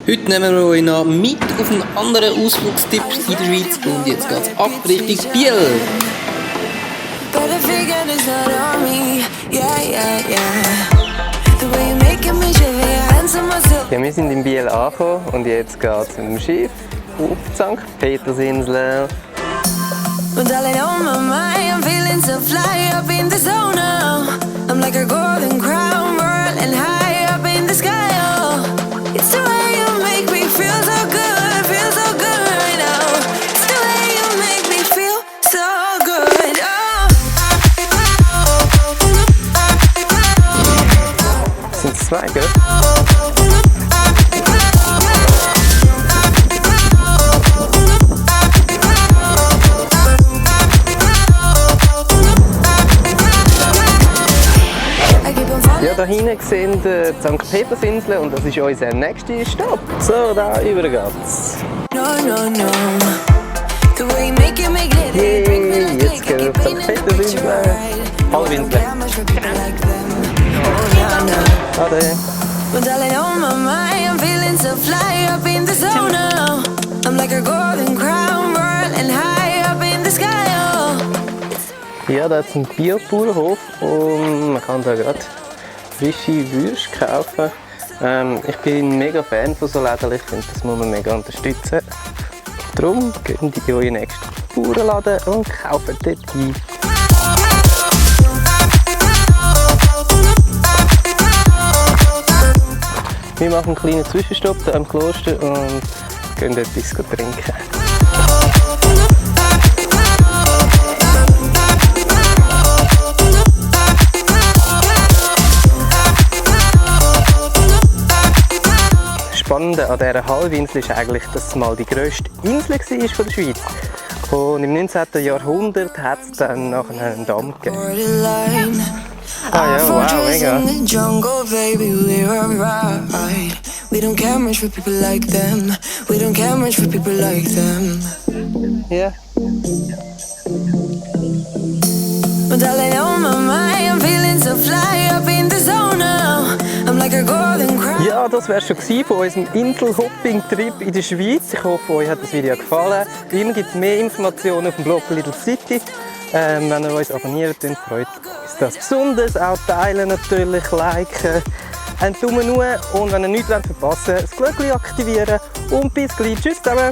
Heute nehmen wir euch noch mit auf einen anderen Ausflugstipp in der Schweiz und jetzt geht's ab Richtung Biel. Ja, wir sind in Biel angekommen und jetzt geht es mit dem Schiff auf St. Petersinsel. Sind es zwei, gell? Ja, da hinten sehen die St. Petersinsel und das ist unser nächster Stopp. So, da über geht's. Yay, jetzt gehen wir auf St. Petersinsel. Halbinsel. Ade. Ja, da ist ein Biobauernhof und man kann da gerade frische Würste kaufen. Ich bin mega Fan von so Läden, ich finde, das muss man mega unterstützen. Darum geht in euren nächsten Bauernladen und kauft dort ein. Wir machen einen kleinen Zwischenstopp hier am Kloster und gehen etwas trinken. Das Spannende an dieser Halbinsel ist eigentlich, dass es mal die grösste Insel war von der Schweiz. Und im 19. Jahrhundert hat es dann nachher einen Damm gegeben. Ah ja, wow, mega. Ja. Ja, das wäre schon von unserem Insel-Hopping-Trip in der Schweiz. Ich hoffe, euch hat das Video gefallen. Wie immer gibt es mehr Informationen auf dem Blog Little City. Wenn ihr uns abonniert, dann freut uns das besonders. Auch teilen natürlich, liken, einen Daumen hoch und wenn ihr nichts verpassen wollt, das Glöckchen aktivieren. Und bis gleich. Tschüss zusammen!